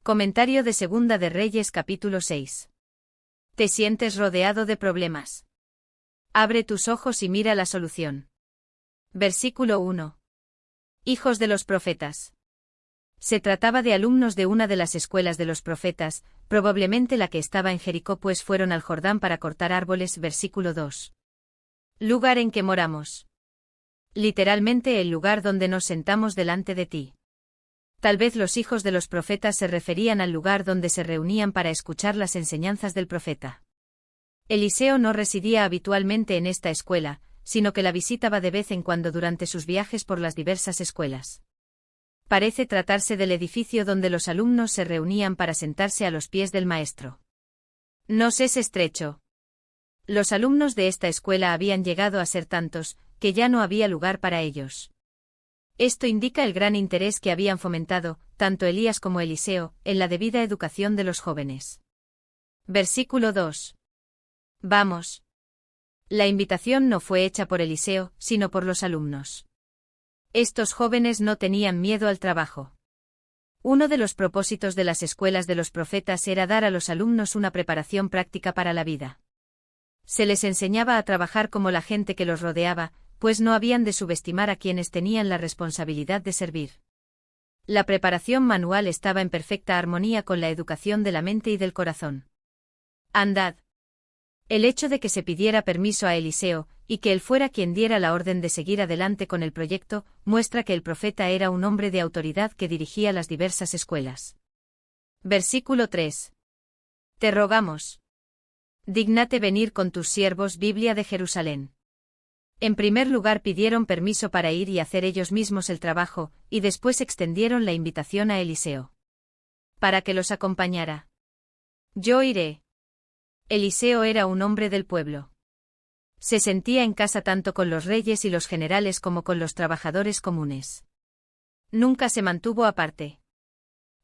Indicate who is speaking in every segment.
Speaker 1: Comentario de Segunda de Reyes capítulo 6. ¿Te sientes rodeado de problemas? Abre tus ojos y mira la solución. Versículo 1. Hijos de los profetas. Se trataba de alumnos de una de las escuelas de los profetas, probablemente la que estaba en Jericó, pues fueron al Jordán para cortar árboles. Versículo 2. Lugar en que moramos. Literalmente el lugar donde nos sentamos delante de ti. Tal vez los hijos de los profetas se referían al lugar donde se reunían para escuchar las enseñanzas del profeta. Eliseo no residía habitualmente en esta escuela, sino que la visitaba de vez en cuando durante sus viajes por las diversas escuelas. Parece tratarse del edificio donde los alumnos se reunían para sentarse a los pies del maestro. Nos es estrecho. Los alumnos de esta escuela habían llegado a ser tantos, que ya no había lugar para ellos. Esto indica el gran interés que habían fomentado, tanto Elías como Eliseo, en la debida educación de los jóvenes. Versículo 2. Vamos. La invitación no fue hecha por Eliseo, sino por los alumnos. Estos jóvenes no tenían miedo al trabajo. Uno de los propósitos de las escuelas de los profetas era dar a los alumnos una preparación práctica para la vida. Se les enseñaba a trabajar como la gente que los rodeaba, pues no habían de subestimar a quienes tenían la responsabilidad de servir. La preparación manual estaba en perfecta armonía con la educación de la mente y del corazón. Andad. El hecho de que se pidiera permiso a Eliseo, y que él fuera quien diera la orden de seguir adelante con el proyecto, muestra que el profeta era un hombre de autoridad que dirigía las diversas escuelas. Versículo 3. Te rogamos. Dígnate venir con tus siervos. Biblia de Jerusalén. En primer lugar pidieron permiso para ir y hacer ellos mismos el trabajo, y después extendieron la invitación a Eliseo. Para que los acompañara. Yo iré. Eliseo era un hombre del pueblo. Se sentía en casa tanto con los reyes y los generales como con los trabajadores comunes. Nunca se mantuvo aparte.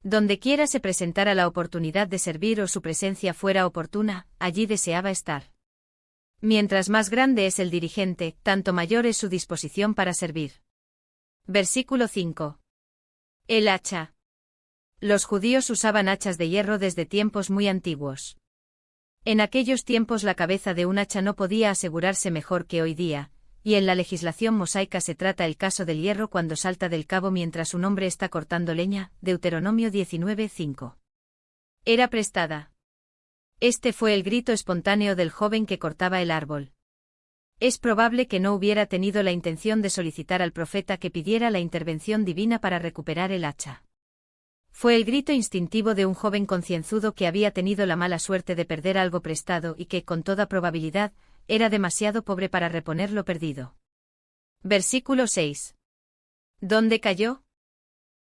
Speaker 1: Dondequiera se presentara la oportunidad de servir o su presencia fuera oportuna, allí deseaba estar. Mientras más grande es el dirigente, tanto mayor es su disposición para servir. Versículo 5. El hacha. Los judíos usaban hachas de hierro desde tiempos muy antiguos. En aquellos tiempos la cabeza de un hacha no podía asegurarse mejor que hoy día, y en la legislación mosaica se trata el caso del hierro cuando salta del cabo mientras un hombre está cortando leña. Deuteronomio 19:5. Era prestada. Este fue el grito espontáneo del joven que cortaba el árbol. Es probable que no hubiera tenido la intención de solicitar al profeta que pidiera la intervención divina para recuperar el hacha. Fue el grito instintivo de un joven concienzudo que había tenido la mala suerte de perder algo prestado y que, con toda probabilidad, era demasiado pobre para reponer lo perdido. Versículo 6. ¿Dónde cayó?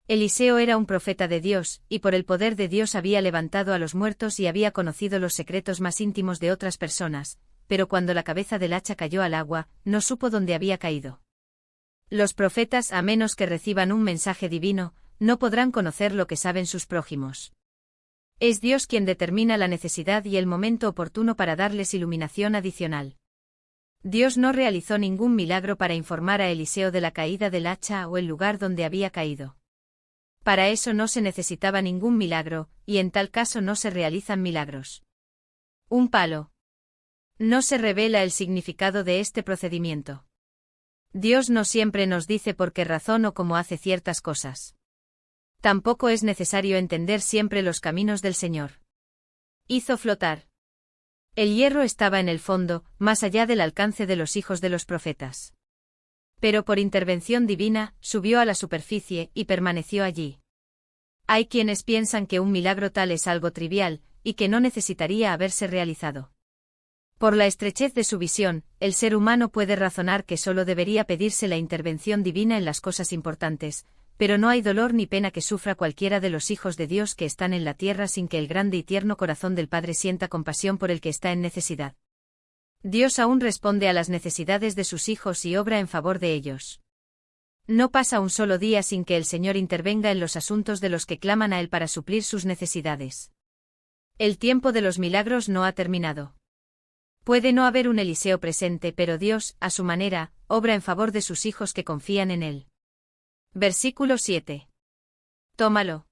Speaker 1: Eliseo era un profeta de Dios, y por el poder de Dios había levantado a los muertos y había conocido los secretos más íntimos de otras personas, pero cuando la cabeza del hacha cayó al agua, no supo dónde había caído. Los profetas, a menos que reciban un mensaje divino, no podrán conocer lo que saben sus prójimos. Es Dios quien determina la necesidad y el momento oportuno para darles iluminación adicional. Dios no realizó ningún milagro para informar a Eliseo de la caída del hacha o el lugar donde había caído. Para eso no se necesitaba ningún milagro, y en tal caso no se realizan milagros. Un palo. No se revela el significado de este procedimiento. Dios no siempre nos dice por qué razón o cómo hace ciertas cosas. Tampoco es necesario entender siempre los caminos del Señor. Hizo flotar. El hierro estaba en el fondo, más allá del alcance de los hijos de los profetas. Pero por intervención divina, subió a la superficie y permaneció allí. Hay quienes piensan que un milagro tal es algo trivial, y que no necesitaría haberse realizado. Por la estrechez de su visión, el ser humano puede razonar que solo debería pedirse la intervención divina en las cosas importantes, pero no hay dolor ni pena que sufra cualquiera de los hijos de Dios que están en la tierra sin que el grande y tierno corazón del Padre sienta compasión por el que está en necesidad. Dios aún responde a las necesidades de sus hijos y obra en favor de ellos. No pasa un solo día sin que el Señor intervenga en los asuntos de los que claman a Él para suplir sus necesidades. El tiempo de los milagros no ha terminado. Puede no haber un Eliseo presente, pero Dios, a su manera, obra en favor de sus hijos que confían en Él. Versículo 7. Tómalo.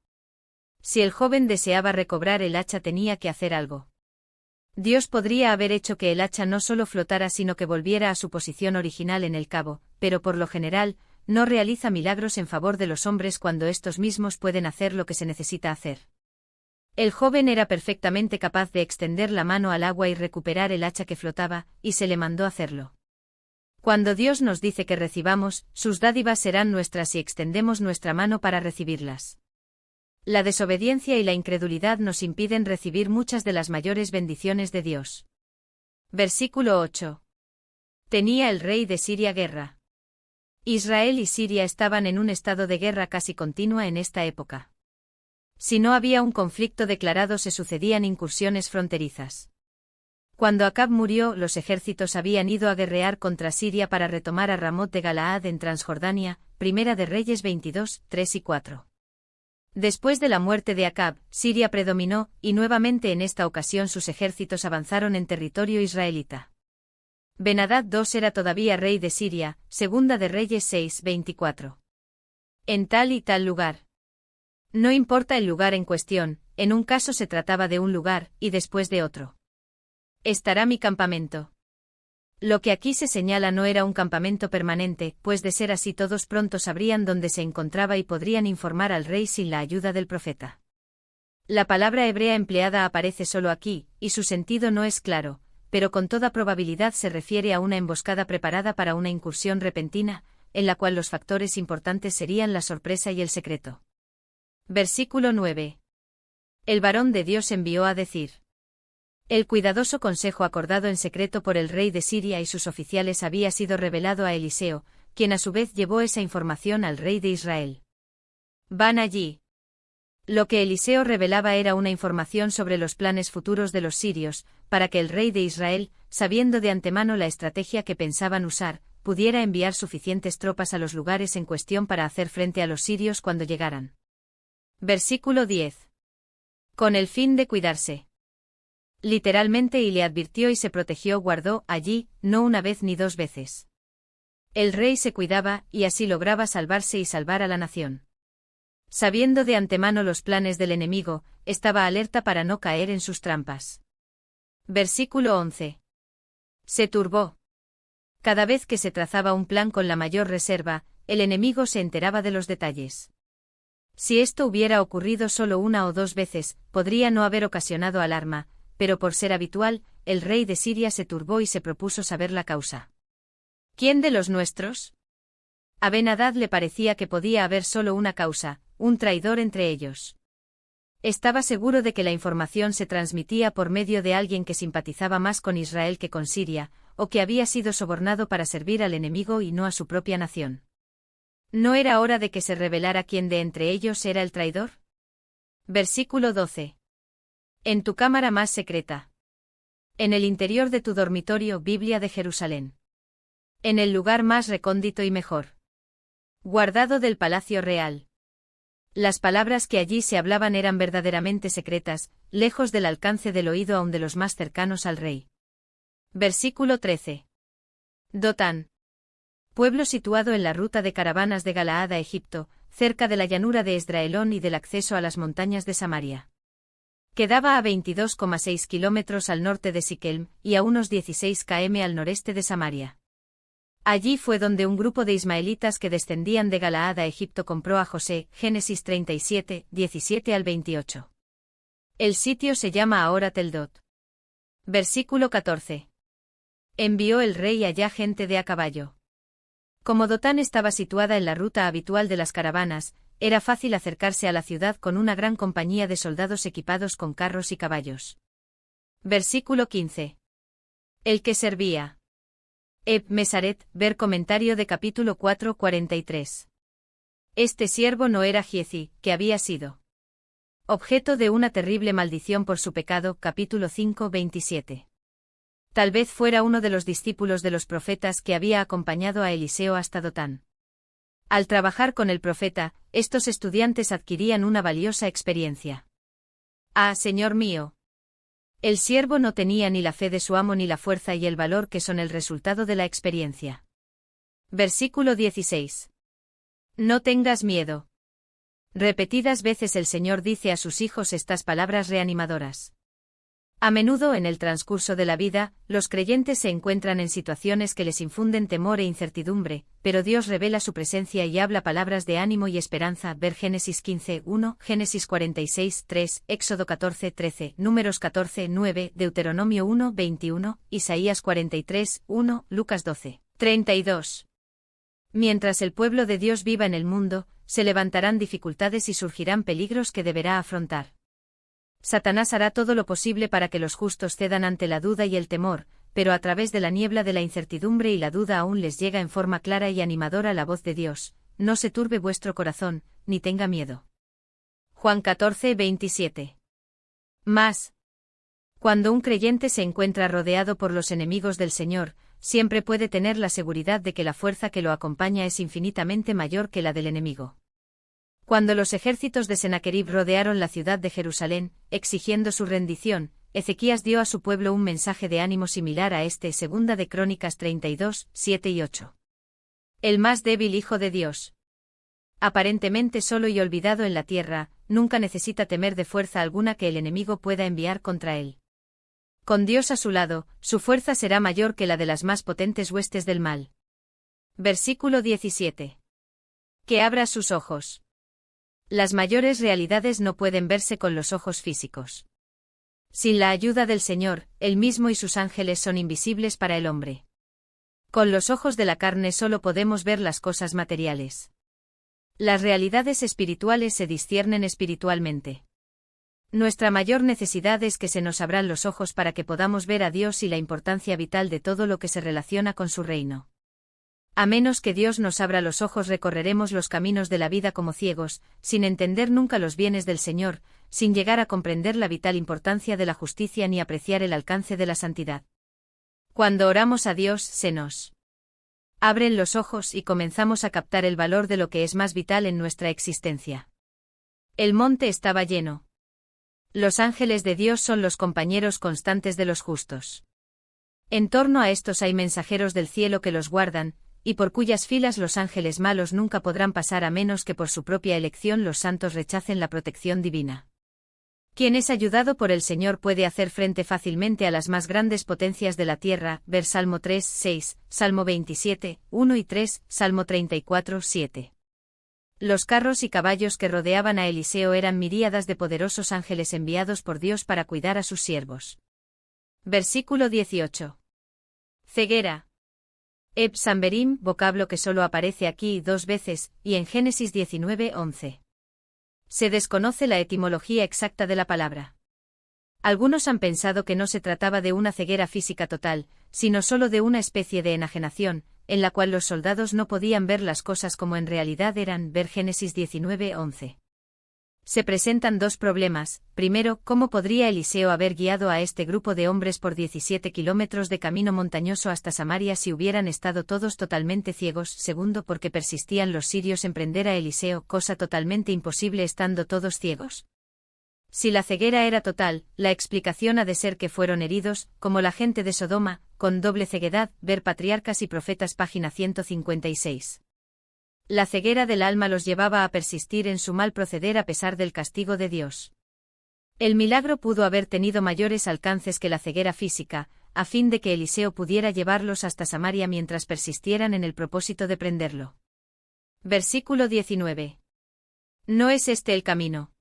Speaker 1: Si el joven deseaba recobrar el hacha tenía que hacer algo. Dios podría haber hecho que el hacha no solo flotara sino que volviera a su posición original en el cabo, pero por lo general, no realiza milagros en favor de los hombres cuando estos mismos pueden hacer lo que se necesita hacer. El joven era perfectamente capaz de extender la mano al agua y recuperar el hacha que flotaba, y se le mandó hacerlo. Cuando Dios nos dice que recibamos, sus dádivas serán nuestras si extendemos nuestra mano para recibirlas. La desobediencia y la incredulidad nos impiden recibir muchas de las mayores bendiciones de Dios. Versículo 8. Tenía el rey de Siria guerra. Israel y Siria estaban en un estado de guerra casi continua en esta época. Si no había un conflicto declarado se sucedían incursiones fronterizas. Cuando Acab murió, los ejércitos habían ido a guerrear contra Siria para retomar a Ramot de Galaad en Transjordania, Primera de Reyes 22, 3 y 4. Después de la muerte de Acab, Siria predominó, y nuevamente en esta ocasión sus ejércitos avanzaron en territorio israelita. Ben-Hadad II era todavía rey de Siria, Segunda de Reyes 6, 24. En tal y tal lugar. No importa el lugar en cuestión, en un caso se trataba de un lugar, y después de otro. Estará mi campamento. Lo que aquí se señala no era un campamento permanente, pues de ser así todos pronto sabrían dónde se encontraba y podrían informar al rey sin la ayuda del profeta. La palabra hebrea empleada aparece solo aquí, y su sentido no es claro, pero con toda probabilidad se refiere a una emboscada preparada para una incursión repentina, en la cual los factores importantes serían la sorpresa y el secreto. Versículo 9. El varón de Dios envió a decir. El cuidadoso consejo acordado en secreto por el rey de Siria y sus oficiales había sido revelado a Eliseo, quien a su vez llevó esa información al rey de Israel. Van allí. Lo que Eliseo revelaba era una información sobre los planes futuros de los sirios, para que el rey de Israel, sabiendo de antemano la estrategia que pensaban usar, pudiera enviar suficientes tropas a los lugares en cuestión para hacer frente a los sirios cuando llegaran. Versículo 10. Con el fin de cuidarse. Literalmente y le advirtió y se protegió guardó allí, no una vez ni dos veces. El rey se cuidaba, y así lograba salvarse y salvar a la nación. Sabiendo de antemano los planes del enemigo, estaba alerta para no caer en sus trampas. Versículo 11. Se turbó. Cada vez que se trazaba un plan con la mayor reserva, el enemigo se enteraba de los detalles. Si esto hubiera ocurrido solo una o dos veces, podría no haber ocasionado alarma, pero por ser habitual, el rey de Siria se turbó y se propuso saber la causa. ¿Quién de los nuestros? A Ben-Hadad le parecía que podía haber solo una causa, un traidor entre ellos. Estaba seguro de que la información se transmitía por medio de alguien que simpatizaba más con Israel que con Siria, o que había sido sobornado para servir al enemigo y no a su propia nación. ¿No era hora de que se revelara quién de entre ellos era el traidor? Versículo 12. En tu cámara más secreta. En el interior de tu dormitorio, Biblia de Jerusalén. En el lugar más recóndito y mejor. Guardado del palacio real. Las palabras que allí se hablaban eran verdaderamente secretas, lejos del alcance del oído aun de los más cercanos al rey. Versículo 13. Dotán. Pueblo situado en la ruta de caravanas de Galaad a Egipto, cerca de la llanura de Esdraelón y del acceso a las montañas de Samaria. Quedaba a 22,6 kilómetros al norte de Siquelm, y a unos 16 km al noreste de Samaria. Allí fue donde un grupo de ismaelitas que descendían de Galaad a Egipto compró a José, Génesis 37, 17 al 28. El sitio se llama ahora Teldot. Versículo 14. Envió el rey allá gente de a caballo. Como Dotán estaba situada en la ruta habitual de las caravanas, era fácil acercarse a la ciudad con una gran compañía de soldados equipados con carros y caballos. Versículo 15. El que servía. Mesaret, ver comentario de capítulo 4, 43. Este siervo no era Giezi, que había sido objeto de una terrible maldición por su pecado, capítulo 5, 27. Tal vez fuera uno de los discípulos de los profetas que había acompañado a Eliseo hasta Dotán. Al trabajar con el profeta, estos estudiantes adquirían una valiosa experiencia. Ah, Señor mío. El siervo no tenía ni la fe de su amo ni la fuerza y el valor que son el resultado de la experiencia. Versículo 16. No tengas miedo. Repetidas veces el Señor dice a sus hijos estas palabras reanimadoras. A menudo en el transcurso de la vida, los creyentes se encuentran en situaciones que les infunden temor e incertidumbre, pero Dios revela su presencia y habla palabras de ánimo y esperanza. Ver Génesis 15:1, Génesis 46:3, Éxodo 14:13, Números 14:9, Deuteronomio 1:21, Isaías 43:1, Lucas 12:32. Mientras el pueblo de Dios viva en el mundo, se levantarán dificultades y surgirán peligros que deberá afrontar. Satanás hará todo lo posible para que los justos cedan ante la duda y el temor, pero a través de la niebla de la incertidumbre y la duda aún les llega en forma clara y animadora la voz de Dios: no se turbe vuestro corazón, ni tenga miedo. Juan 14:27. Más. Cuando un creyente se encuentra rodeado por los enemigos del Señor, siempre puede tener la seguridad de que la fuerza que lo acompaña es infinitamente mayor que la del enemigo. Cuando los ejércitos de Sennacherib rodearon la ciudad de Jerusalén, exigiendo su rendición, Ezequías dio a su pueblo un mensaje de ánimo similar a este. Segunda de Crónicas 32, 7 y 8. El más débil hijo de Dios. Aparentemente solo y olvidado en la tierra, nunca necesita temer de fuerza alguna que el enemigo pueda enviar contra él. Con Dios a su lado, su fuerza será mayor que la de las más potentes huestes del mal. Versículo 17. Que abra sus ojos. Las mayores realidades no pueden verse con los ojos físicos. Sin la ayuda del Señor, Él mismo y sus ángeles son invisibles para el hombre. Con los ojos de la carne solo podemos ver las cosas materiales. Las realidades espirituales se disciernen espiritualmente. Nuestra mayor necesidad es que se nos abran los ojos para que podamos ver a Dios y la importancia vital de todo lo que se relaciona con su reino. A menos que Dios nos abra los ojos, recorreremos los caminos de la vida como ciegos, sin entender nunca los bienes del Señor, sin llegar a comprender la vital importancia de la justicia ni apreciar el alcance de la santidad. Cuando oramos a Dios, se nos abren los ojos y comenzamos a captar el valor de lo que es más vital en nuestra existencia. El monte estaba lleno. Los ángeles de Dios son los compañeros constantes de los justos. En torno a estos hay mensajeros del cielo que los guardan, y por cuyas filas los ángeles malos nunca podrán pasar a menos que por su propia elección los santos rechacen la protección divina. Quien es ayudado por el Señor puede hacer frente fácilmente a las más grandes potencias de la tierra. Ver Salmo 3, 6, Salmo 27, 1 y 3, Salmo 34, 7. Los carros y caballos que rodeaban a Eliseo eran miríadas de poderosos ángeles enviados por Dios para cuidar a sus siervos. Versículo 18. Ceguera. Samberim, vocablo que solo aparece aquí 2 veces, y en Génesis 19:11. Se desconoce la etimología exacta de la palabra. Algunos han pensado que no se trataba de una ceguera física total, sino solo de una especie de enajenación, en la cual los soldados no podían ver las cosas como en realidad eran. Ver Génesis 19:11. Se presentan 2 problemas. Primero, ¿cómo podría Eliseo haber guiado a este grupo de hombres por 17 kilómetros de camino montañoso hasta Samaria si hubieran estado todos totalmente ciegos? Segundo, ¿por qué persistían los sirios en prender a Eliseo, cosa totalmente imposible estando todos ciegos? Si la ceguera era total, la explicación ha de ser que fueron heridos, como la gente de Sodoma, con doble ceguedad. Ver Patriarcas y Profetas, página 156. La ceguera del alma los llevaba a persistir en su mal proceder a pesar del castigo de Dios. El milagro pudo haber tenido mayores alcances que la ceguera física, a fin de que Eliseo pudiera llevarlos hasta Samaria mientras persistieran en el propósito de prenderlo. Versículo 19. ¿No es este el camino?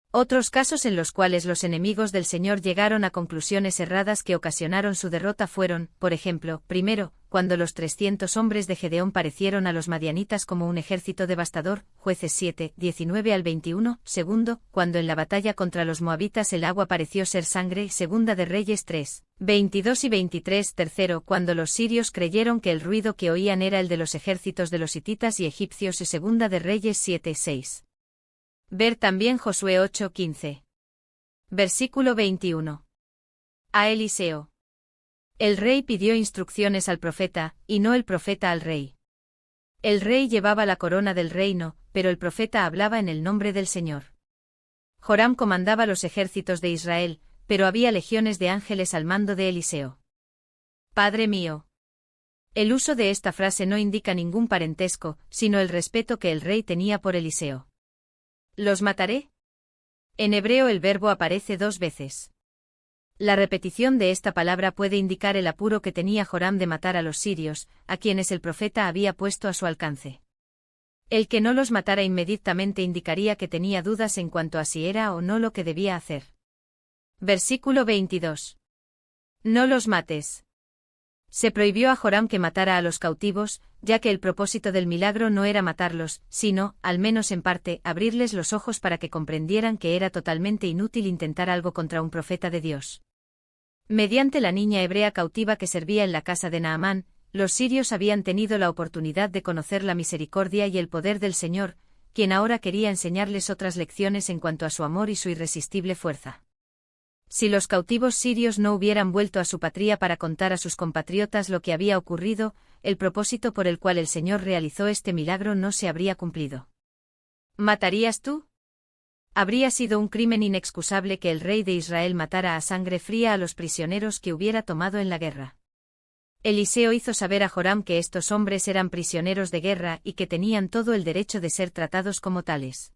Speaker 1: Otros casos en los cuales los enemigos del Señor llegaron a conclusiones erradas que ocasionaron su derrota fueron, por ejemplo, primero, cuando los 300 hombres de Gedeón parecieron a los madianitas como un ejército devastador, Jueces 7, 19 al 21, segundo, cuando en la batalla contra los moabitas el agua pareció ser sangre, Segunda de Reyes 3, 22 y 23, tercero, cuando los sirios creyeron que el ruido que oían era el de los ejércitos de los hititas y egipcios, y Segunda de Reyes 7, 6. Ver también Josué 8, 15. Versículo 21. A Eliseo. El rey pidió instrucciones al profeta, y no el profeta al rey. El rey llevaba la corona del reino, pero el profeta hablaba en el nombre del Señor. Joram comandaba los ejércitos de Israel, pero había legiones de ángeles al mando de Eliseo. Padre mío. El uso de esta frase no indica ningún parentesco, sino el respeto que el rey tenía por Eliseo. ¿Los mataré? En hebreo el verbo aparece 2 veces. La repetición de esta palabra puede indicar el apuro que tenía Joram de matar a los sirios, a quienes el profeta había puesto a su alcance. El que no los matara inmediatamente indicaría que tenía dudas en cuanto a si era o no lo que debía hacer. Versículo 22. No los mates. Se prohibió a Joram que matara a los cautivos, ya que el propósito del milagro no era matarlos, sino, al menos en parte, abrirles los ojos para que comprendieran que era totalmente inútil intentar algo contra un profeta de Dios. Mediante la niña hebrea cautiva que servía en la casa de Naamán, los sirios habían tenido la oportunidad de conocer la misericordia y el poder del Señor, quien ahora quería enseñarles otras lecciones en cuanto a su amor y su irresistible fuerza. Si los cautivos sirios no hubieran vuelto a su patria para contar a sus compatriotas lo que había ocurrido, el propósito por el cual el Señor realizó este milagro no se habría cumplido. ¿Matarías tú? Habría sido un crimen inexcusable que el rey de Israel matara a sangre fría a los prisioneros que hubiera tomado en la guerra. Eliseo hizo saber a Joram que estos hombres eran prisioneros de guerra y que tenían todo el derecho de ser tratados como tales.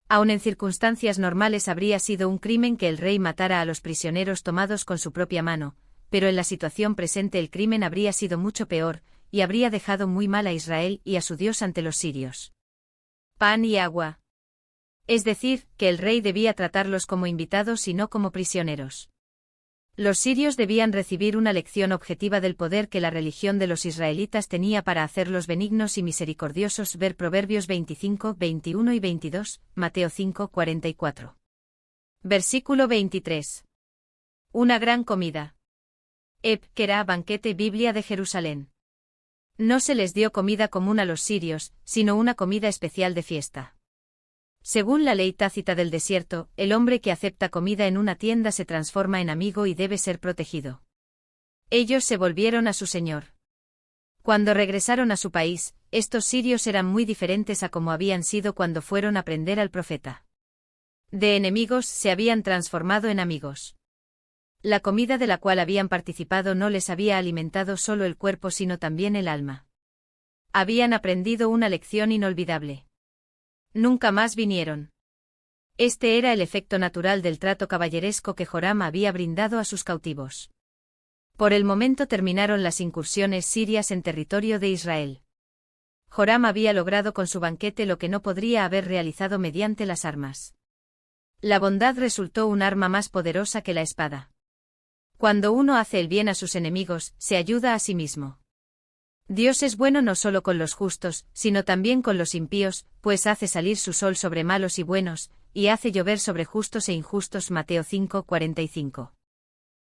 Speaker 1: Aun en circunstancias normales habría sido un crimen que el rey matara a los prisioneros tomados con su propia mano, pero en la situación presente el crimen habría sido mucho peor, y habría dejado muy mal a Israel y a su Dios ante los sirios. Pan y agua. Es decir, que el rey debía tratarlos como invitados y no como prisioneros. Los sirios debían recibir una lección objetiva del poder que la religión de los israelitas tenía para hacerlos benignos y misericordiosos. Ver Proverbios 25, 21 y 22, Mateo 5, 44. Versículo 23. Una gran comida. Kerá banquete Biblia de Jerusalén. No se les dio comida común a los sirios, sino una comida especial de fiesta. Según la ley tácita del desierto, el hombre que acepta comida en una tienda se transforma en amigo y debe ser protegido. Ellos se volvieron a su señor. Cuando regresaron a su país, estos sirios eran muy diferentes a como habían sido cuando fueron a prender al profeta. De enemigos se habían transformado en amigos. La comida de la cual habían participado no les había alimentado solo el cuerpo sino también el alma. Habían aprendido una lección inolvidable. Nunca más vinieron. Este era el efecto natural del trato caballeresco que Joram había brindado a sus cautivos. Por el momento terminaron las incursiones sirias en territorio de Israel. Joram había logrado con su banquete lo que no podría haber realizado mediante las armas. La bondad resultó un arma más poderosa que la espada. Cuando uno hace el bien a sus enemigos, se ayuda a sí mismo. Dios es bueno no solo con los justos, sino también con los impíos, pues hace salir su sol sobre malos y buenos, y hace llover sobre justos e injustos. Mateo 5, 45.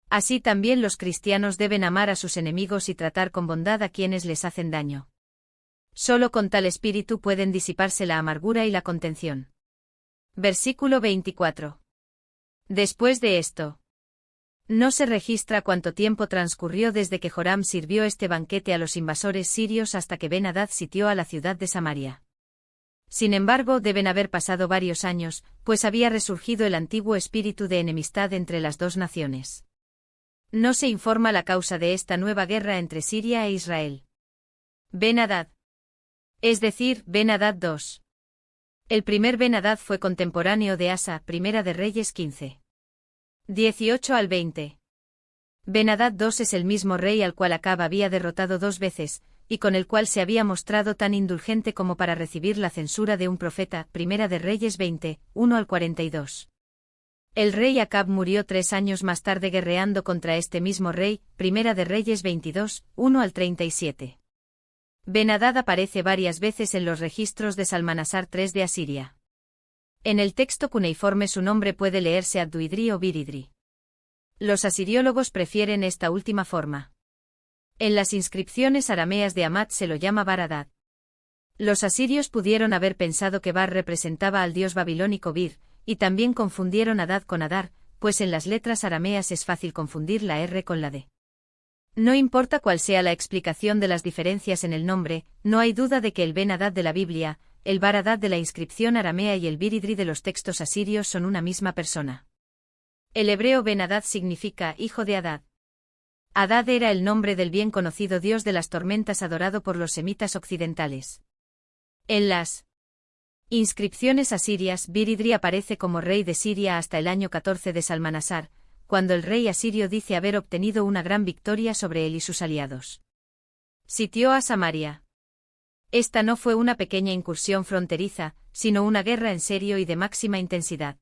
Speaker 1: Así también los cristianos deben amar a sus enemigos y tratar con bondad a quienes les hacen daño. Solo con tal espíritu pueden disiparse la amargura y la contención. Versículo 24. Después de esto, no se registra cuánto tiempo transcurrió desde que Joram sirvió este banquete a los invasores sirios hasta que Ben-Hadad sitió a la ciudad de Samaria. Sin embargo, deben haber pasado varios años, pues había resurgido el antiguo espíritu de enemistad entre las dos naciones. No se informa la causa de esta nueva guerra entre Siria e Israel. Ben-Hadad. Es decir, Ben-Hadad II. El primer Ben-Hadad fue contemporáneo de Asa, Primera de Reyes 15. 18 al 20. Ben-Hadad II es el mismo rey al cual Acab había derrotado 2 veces, y con el cual se había mostrado tan indulgente como para recibir la censura de un profeta. Primera de Reyes 20, 1 al 42. El rey Acab murió 3 años más tarde guerreando contra este mismo rey. Primera de Reyes 22, 1 al 37. Ben-Hadad aparece varias veces en los registros de Salmanasar III de Asiria. En el texto cuneiforme su nombre puede leerse Abduidri o Biridri. Los asiriólogos prefieren esta última forma. En las inscripciones arameas de Amat se lo llama Bar-Hadad. Los asirios pudieron haber pensado que Bar representaba al dios babilónico Bir, y también confundieron Hadad con Adar, pues en las letras arameas es fácil confundir la R con la D. No importa cuál sea la explicación de las diferencias en el nombre, no hay duda de que el Ben-Hadad de la Biblia, el Bar-Hadad de la inscripción aramea y el Biridri de los textos asirios son una misma persona. El hebreo Ben-Hadad significa hijo de Hadad. Hadad era el nombre del bien conocido dios de las tormentas adorado por los semitas occidentales. En las Inscripciones asirias. Bir-Idri aparece como rey de Siria hasta el año 14 de Salmanasar, cuando el rey asirio dice haber obtenido una gran victoria sobre él y sus aliados. Sitió a Samaria. Esta no fue una pequeña incursión fronteriza, sino una guerra en serio y de máxima intensidad.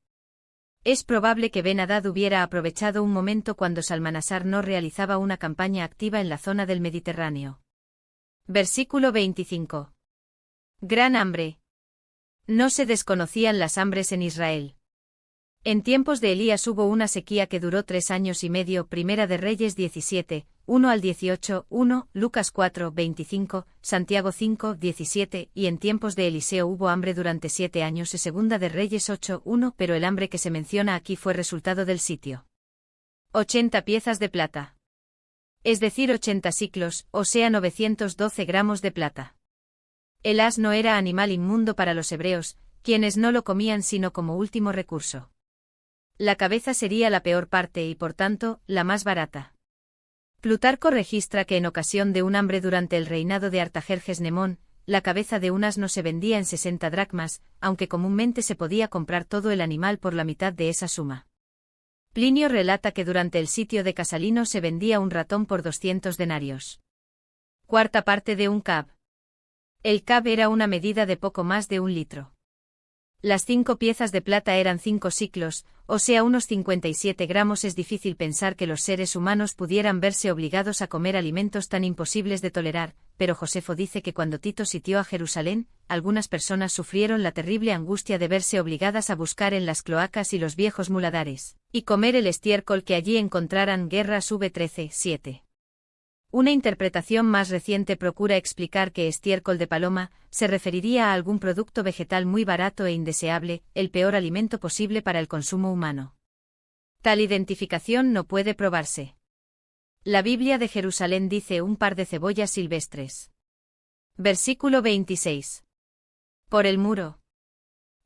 Speaker 1: Es probable que Ben-Hadad hubiera aprovechado un momento cuando Salmanasar no realizaba una campaña activa en la zona del Mediterráneo. Versículo 25. Gran hambre. No se desconocían las hambres en Israel. En tiempos de Elías hubo una sequía que duró 3 años y medio. Primera de Reyes 17, 1 al 18, 1, Lucas 4, 25, Santiago 5, 17, y en tiempos de Eliseo hubo hambre durante 7 años. Y Segunda de Reyes 8, 1, pero el hambre que se menciona aquí fue resultado del sitio. 80 piezas de plata. Es decir 80 siclos, o sea 912 gramos de plata. El asno era animal inmundo para los hebreos, quienes no lo comían sino como último recurso. La cabeza sería la peor parte y por tanto, la más barata. Plutarco registra que en ocasión de un hambre durante el reinado de Artajerjes Nemón, la cabeza de un asno se vendía en 60 dracmas, aunque comúnmente se podía comprar todo el animal por la mitad de esa suma. Plinio relata que durante el sitio de Casalino se vendía un ratón por 200 denarios. Cuarta parte de un cab. El cab era una medida de poco más de 1 litro. Las 5 piezas de plata eran 5 siclos, o sea unos 57 gramos. Es difícil pensar que los seres humanos pudieran verse obligados a comer alimentos tan imposibles de tolerar, pero Josefo dice que cuando Tito sitió a Jerusalén, algunas personas sufrieron la terrible angustia de verse obligadas a buscar en las cloacas y los viejos muladares, y comer el estiércol que allí encontraran. Guerras v. 7. Una interpretación más reciente procura explicar que estiércol de paloma se referiría a algún producto vegetal muy barato e indeseable, el peor alimento posible para el consumo humano. Tal identificación no puede probarse. La Biblia de Jerusalén dice un par de cebollas silvestres. Versículo 26. Por el muro.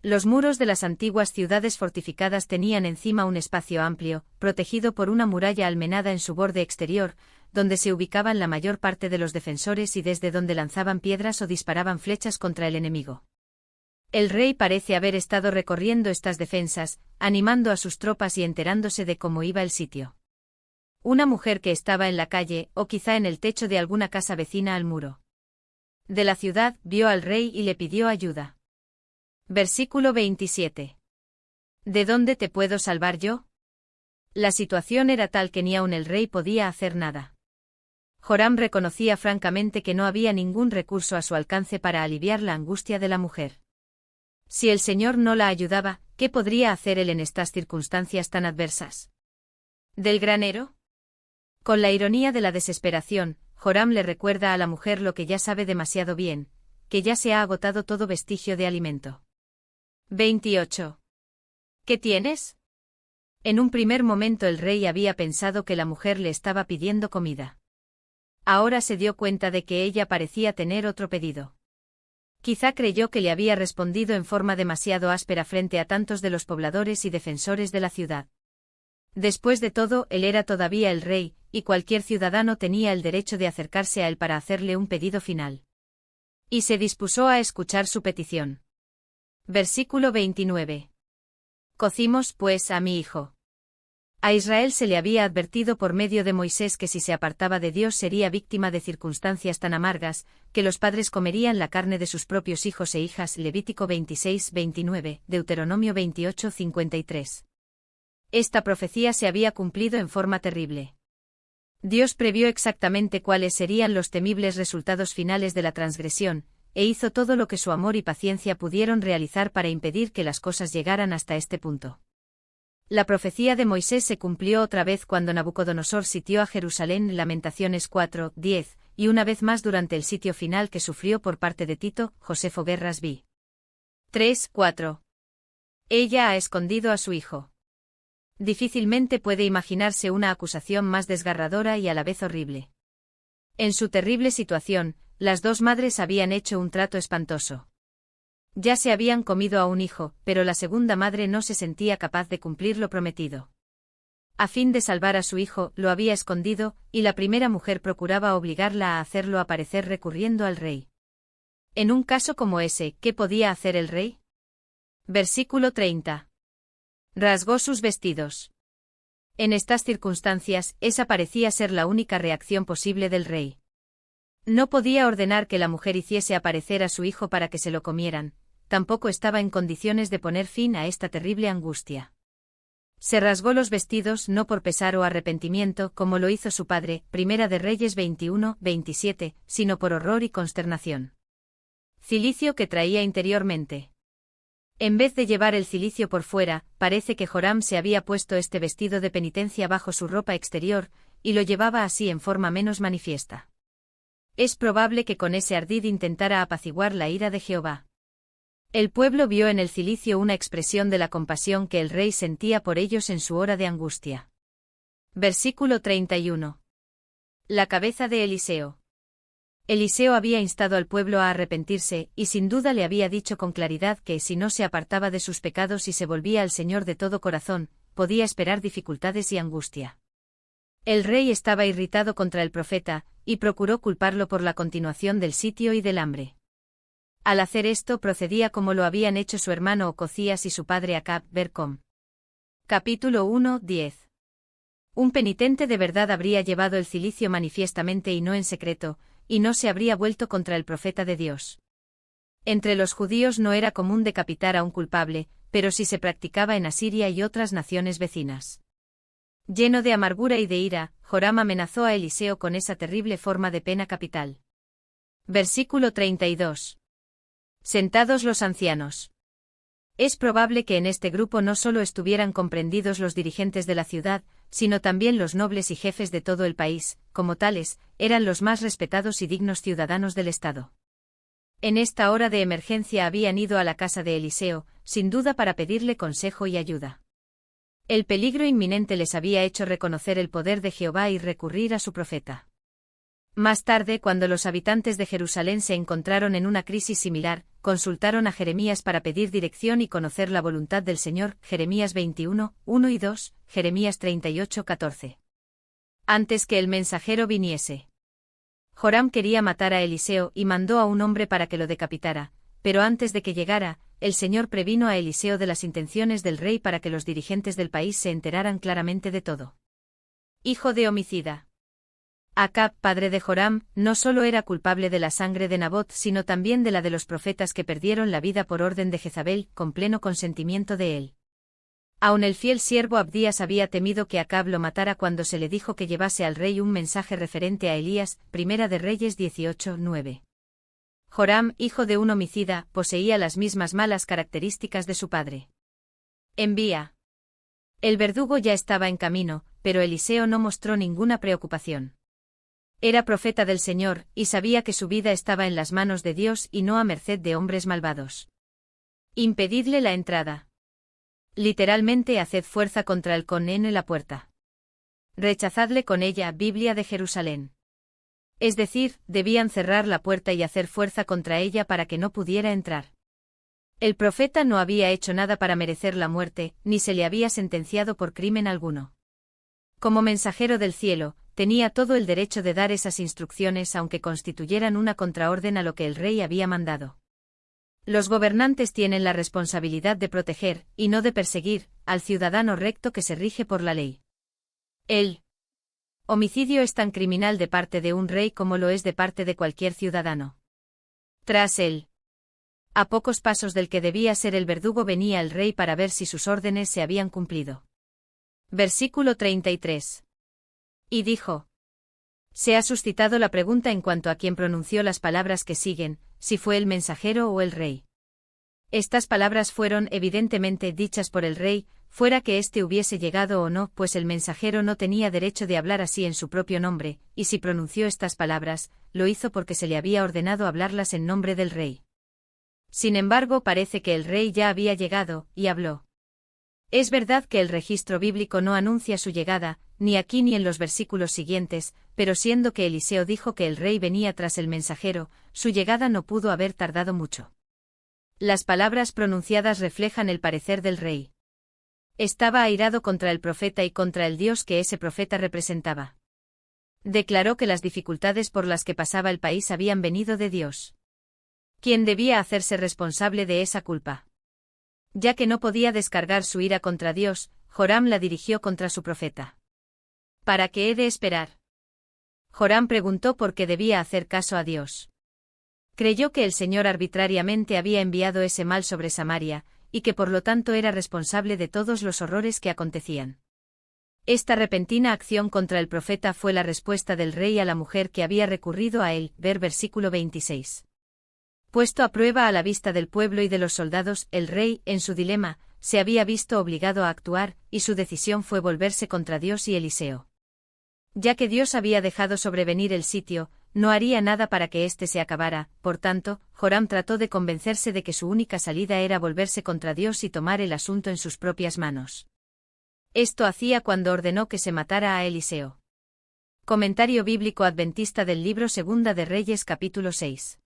Speaker 1: Los muros de las antiguas ciudades fortificadas tenían encima un espacio amplio, protegido por una muralla almenada en su borde exterior, donde se ubicaban la mayor parte de los defensores y desde donde lanzaban piedras o disparaban flechas contra el enemigo. El rey parece haber estado recorriendo estas defensas, animando a sus tropas y enterándose de cómo iba el sitio. Una mujer que estaba en la calle, o quizá en el techo de alguna casa vecina al muro de la ciudad, vio al rey y le pidió ayuda. Versículo 27. ¿De dónde te puedo salvar yo? La situación era tal que ni aun el rey podía hacer nada. Joram reconocía francamente que no había ningún recurso a su alcance para aliviar la angustia de la mujer. Si el Señor no la ayudaba, ¿qué podría hacer él en estas circunstancias tan adversas? ¿Del granero? Con la ironía de la desesperación, Joram le recuerda a la mujer lo que ya sabe demasiado bien, que ya se ha agotado todo vestigio de alimento. 28. ¿Qué tienes? En un primer momento el rey había pensado que la mujer le estaba pidiendo comida. Ahora se dio cuenta de que ella parecía tener otro pedido. Quizá creyó que le había respondido en forma demasiado áspera frente a tantos de los pobladores y defensores de la ciudad. Después de todo, él era todavía el rey, y cualquier ciudadano tenía el derecho de acercarse a él para hacerle un pedido final. Y se dispuso a escuchar su petición. Versículo 29. Cocimos, pues, a mi hijo. A Israel se le había advertido por medio de Moisés que si se apartaba de Dios sería víctima de circunstancias tan amargas, que los padres comerían la carne de sus propios hijos e hijas. Levítico 26, 29, Deuteronomio 28, 53. Esta profecía se había cumplido en forma terrible. Dios previó exactamente cuáles serían los temibles resultados finales de la transgresión, e hizo todo lo que su amor y paciencia pudieron realizar para impedir que las cosas llegaran hasta este punto. La profecía de Moisés se cumplió otra vez cuando Nabucodonosor sitió a Jerusalén. Lamentaciones 4, 10, y una vez más durante el sitio final que sufrió por parte de Tito. Josefo Guerras v. 3, 4. Ella ha escondido a su hijo. Difícilmente puede imaginarse una acusación más desgarradora y a la vez horrible. En su terrible situación, las dos madres habían hecho un trato espantoso. Ya se habían comido a un hijo, pero la segunda madre no se sentía capaz de cumplir lo prometido. A fin de salvar a su hijo, lo había escondido, y la primera mujer procuraba obligarla a hacerlo aparecer recurriendo al rey. En un caso como ese, ¿qué podía hacer el rey? Versículo 30. Rasgó sus vestidos. En estas circunstancias, esa parecía ser la única reacción posible del rey. No podía ordenar que la mujer hiciese aparecer a su hijo para que se lo comieran, tampoco estaba en condiciones de poner fin a esta terrible angustia. Se rasgó los vestidos no por pesar o arrepentimiento como lo hizo su padre, Primera de Reyes 21-27, sino por horror y consternación. Cilicio que traía interiormente. En vez de llevar el cilicio por fuera, parece que Joram se había puesto este vestido de penitencia bajo su ropa exterior, y lo llevaba así en forma menos manifiesta. Es probable que con ese ardid intentara apaciguar la ira de Jehová. El pueblo vio en el cilicio una expresión de la compasión que el rey sentía por ellos en su hora de angustia. Versículo 31. La cabeza de Eliseo. Eliseo había instado al pueblo a arrepentirse, y sin duda le había dicho con claridad que si no se apartaba de sus pecados y se volvía al Señor de todo corazón, podía esperar dificultades y angustia. El rey estaba irritado contra el profeta, y procuró culparlo por la continuación del sitio y del hambre. Al hacer esto procedía como lo habían hecho su hermano Ococías y su padre Acab. Vercom. Capítulo 1-10. Un penitente de verdad habría llevado el cilicio manifiestamente y no en secreto, y no se habría vuelto contra el profeta de Dios. Entre los judíos no era común decapitar a un culpable, pero sí se practicaba en Asiria y otras naciones vecinas. Lleno de amargura y de ira, Joram amenazó a Eliseo con esa terrible forma de pena capital. Versículo 32. Sentados los ancianos. Es probable que en este grupo no solo estuvieran comprendidos los dirigentes de la ciudad, sino también los nobles y jefes de todo el país, como tales, eran los más respetados y dignos ciudadanos del Estado. En esta hora de emergencia habían ido a la casa de Eliseo, sin duda para pedirle consejo y ayuda. El peligro inminente les había hecho reconocer el poder de Jehová y recurrir a su profeta. Más tarde, cuando los habitantes de Jerusalén se encontraron en una crisis similar, consultaron a Jeremías para pedir dirección y conocer la voluntad del Señor. Jeremías 21, 1 y 2, Jeremías 38, 14. Antes que el mensajero viniese. Joram quería matar a Eliseo y mandó a un hombre para que lo decapitara, pero antes de que llegara, el Señor previno a Eliseo de las intenciones del rey para que los dirigentes del país se enteraran claramente de todo. Hijo de homicida. Acab, padre de Joram, no solo era culpable de la sangre de Nabot sino también de la de los profetas que perdieron la vida por orden de Jezabel, con pleno consentimiento de él. Aun el fiel siervo Abdías había temido que Acab lo matara cuando se le dijo que llevase al rey un mensaje referente a Elías, Primera de Reyes 18, 9. Joram, hijo de un homicida, poseía las mismas malas características de su padre. Envía. El verdugo ya estaba en camino, pero Eliseo no mostró ninguna preocupación. Era profeta del Señor, y sabía que su vida estaba en las manos de Dios y no a merced de hombres malvados. Impedidle la entrada. Literalmente haced fuerza contra el con en la puerta. Rechazadle con ella. Biblia de Jerusalén. Es decir, debían cerrar la puerta y hacer fuerza contra ella para que no pudiera entrar. El profeta no había hecho nada para merecer la muerte, ni se le había sentenciado por crimen alguno. Como mensajero del cielo, tenía todo el derecho de dar esas instrucciones aunque constituyeran una contraorden a lo que el rey había mandado. Los gobernantes tienen la responsabilidad de proteger, y no de perseguir, al ciudadano recto que se rige por la ley. El homicidio es tan criminal de parte de un rey como lo es de parte de cualquier ciudadano. Tras él, a pocos pasos del que debía ser el verdugo venía el rey para ver si sus órdenes se habían cumplido. Versículo 33. Y dijo: Se ha suscitado la pregunta en cuanto a quien pronunció las palabras que siguen, si fue el mensajero o el rey. Estas palabras fueron evidentemente dichas por el rey, fuera que éste hubiese llegado o no, pues el mensajero no tenía derecho de hablar así en su propio nombre, y si pronunció estas palabras, lo hizo porque se le había ordenado hablarlas en nombre del rey. Sin embargo, parece que el rey ya había llegado, y habló. Es verdad que el registro bíblico no anuncia su llegada, ni aquí ni en los versículos siguientes, pero siendo que Eliseo dijo que el rey venía tras el mensajero, su llegada no pudo haber tardado mucho. Las palabras pronunciadas reflejan el parecer del rey. Estaba airado contra el profeta y contra el Dios que ese profeta representaba. Declaró que las dificultades por las que pasaba el país habían venido de Dios. ¿Quién debía hacerse responsable de esa culpa? Ya que no podía descargar su ira contra Dios, Joram la dirigió contra su profeta. ¿Para qué he de esperar? Joram preguntó por qué debía hacer caso a Dios. Creyó que el Señor arbitrariamente había enviado ese mal sobre Samaria, y que por lo tanto era responsable de todos los horrores que acontecían. Esta repentina acción contra el profeta fue la respuesta del rey a la mujer que había recurrido a él, ver versículo 26. Puesto a prueba a la vista del pueblo y de los soldados, el rey, en su dilema, se había visto obligado a actuar, y su decisión fue volverse contra Dios y Eliseo. Ya que Dios había dejado sobrevenir el sitio, no haría nada para que éste se acabara, por tanto, Joram trató de convencerse de que su única salida era volverse contra Dios y tomar el asunto en sus propias manos. Esto hacía cuando ordenó que se matara a Eliseo. Comentario bíblico adventista del libro Segunda de Reyes capítulo 6.